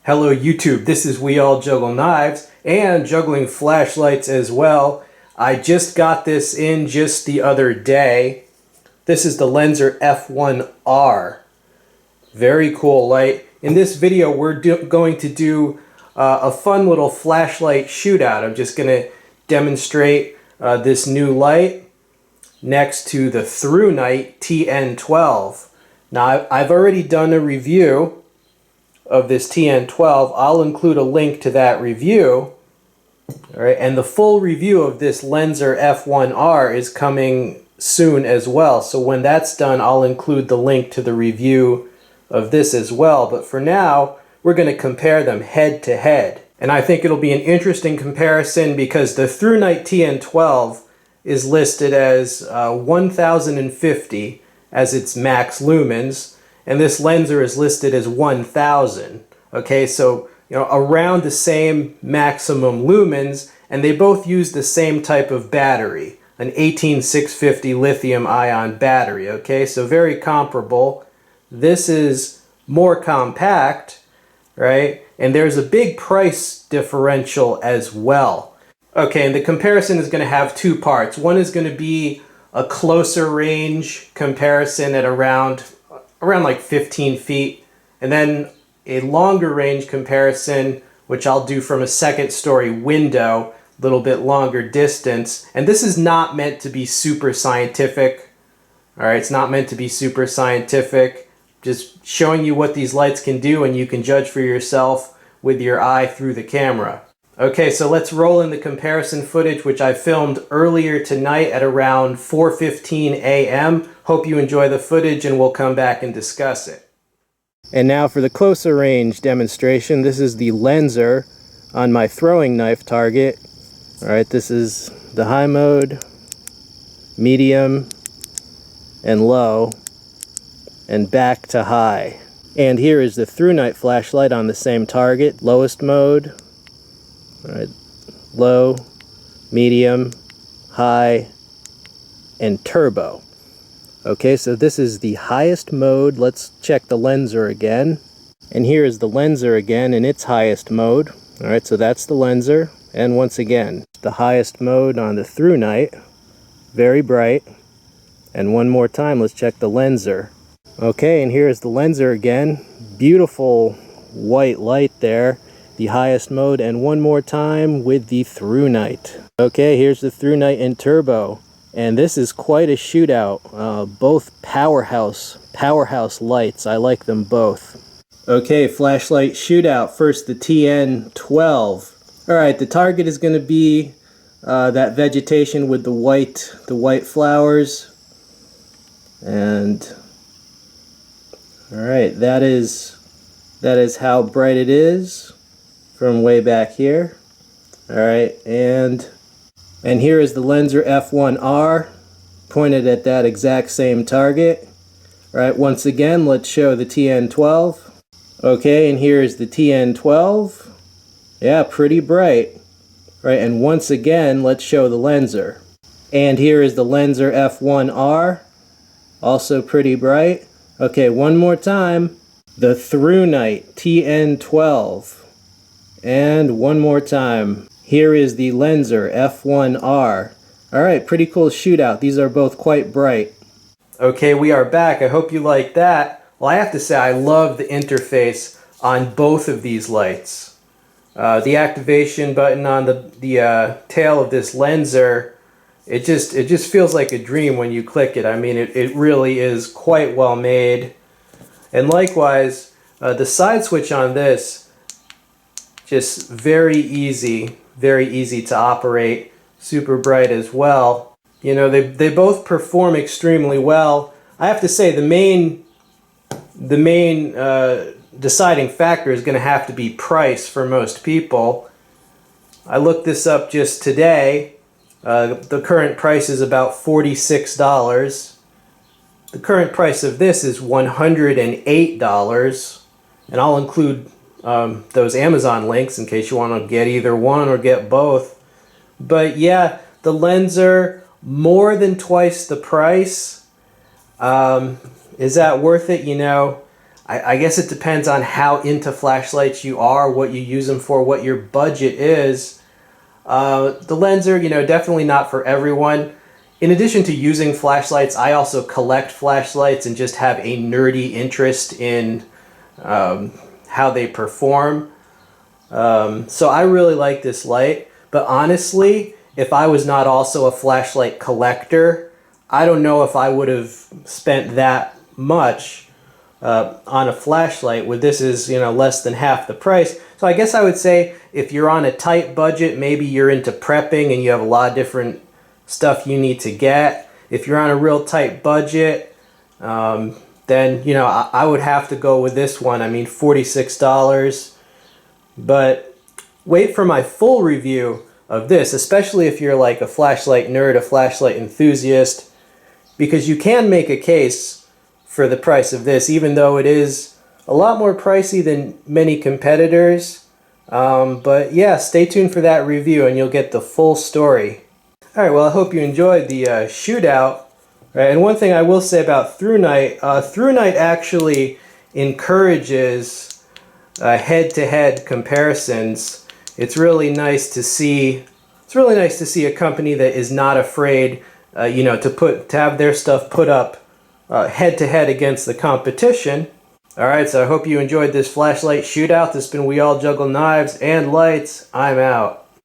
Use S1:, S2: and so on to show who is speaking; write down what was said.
S1: Hello YouTube, this is We All Juggle Knives and juggling flashlights as well. I just got this in just the other day. This is the Lenser F1R. Very cool light. In this video we're going to do a fun little flashlight shootout. I'm just going to demonstrate this new light next to the ThruNite TN12. Now I've already done a review of this TN12. I'll include a link to that review. All right, and the full review of this Lenser F1R is coming soon as well. So when that's done, I'll include the link to the review of this as well. But for now, we're going to compare them head to head. And I think it'll be an interesting comparison because the ThruNite TN12 is listed as 1050 as its max lumens, and this Lenser is listed as 1000. Okay, so around the same maximum lumens, and they both use the same type of battery, an 18650 lithium-ion battery. Okay, so very comparable. This is more compact, right? And there's a big price differential as well. Okay, and the comparison is going to have two parts. One is going to be a closer range comparison at around like 15 feet, and then a longer range comparison, which I'll do from a second story window, a little bit longer distance. And this is not meant to be super scientific. All right, it's not meant to be super scientific. Just showing you what these lights can do, and you can judge for yourself with your eye through the camera. Okay, so let's roll in the comparison footage, which I filmed earlier tonight at around 4:15 a.m. Hope you enjoy the footage, and we'll come back and discuss it. And now for the closer range demonstration. This is the Lenser on my throwing knife target. All right, this is the high mode, medium, and low, and back to high. And here is the ThruNite flashlight on the same target, lowest mode. All right, low, medium, high, and turbo. Okay, so this is the highest mode. Let's check the Lenser again. And here is the Lenser again in its highest mode. All right, so that's the Lenser. And once again, the highest mode on the ThruNite. Very bright. And one more time, let's check the Lenser. Okay, and here is the Lenser again. Beautiful white light there. The highest mode, and one more time with the ThruNite. Okay, here's the ThruNite in turbo, and this is quite a shootout. Both powerhouse lights. I like them both. Okay, flashlight shootout. First the TN12. All right, the target is going to be that vegetation with the white flowers, and all right, that is how bright it is from way back here. All right, and here is the Lenser F1R pointed at that exact same target. All right, once again, let's show the TN12. Okay, and here is the TN12. Yeah, pretty bright. All right, and once again, let's show the Lenser. And here is the Lenser F1R, also pretty bright. Okay, one more time, the ThruNite TN12. And one more time, here is the Lenser F1R. All right, pretty cool shootout. These are both quite bright. Okay, we are back. I hope you like that. Well, I have to say I love the interface on both of these lights. The activation button on the tail of this Lenser, it just feels like a dream when you click it. I mean, it really is quite well made. And likewise, the side switch on this, just very easy to operate, super bright as well. You know, they both perform extremely well. I have to say the main deciding factor is going to have to be price for most people. I looked this up just today. The current price is about $46. The current price of this is $108, and I'll include those Amazon links in case you want to get either one or get both. But yeah, the Lenser, more than twice the price. Is that worth it? You know, I guess it depends on how into flashlights you are, what you use them for, what your budget is. The Lenser, definitely not for everyone. In addition to using flashlights, I also collect flashlights and just have a nerdy interest in how they perform. So I really like this light, but honestly, if I was not also a flashlight collector, I don't know if I would have spent that much on a flashlight, where this is less than half the price. So I guess I would say if you're on a tight budget, maybe you're into prepping and you have a lot of different stuff you need to get. If you're on a real tight budget, then I would have to go with this one. I mean, $46. But wait for my full review of this, especially if you're like a flashlight nerd, a flashlight enthusiast, because you can make a case for the price of this, even though it is a lot more pricey than many competitors. But yeah, stay tuned for that review and you'll get the full story. Alright, well, I hope you enjoyed the Shootout. Right, and one thing I will say about ThruNite, ThruNite actually encourages head-to-head comparisons. It's really nice to see. It's really nice to see a company that is not afraid, to have their stuff put up head-to-head against the competition. Alright, so I hope you enjoyed this flashlight shootout. This has been We All Juggle Knives and Lights. I'm out.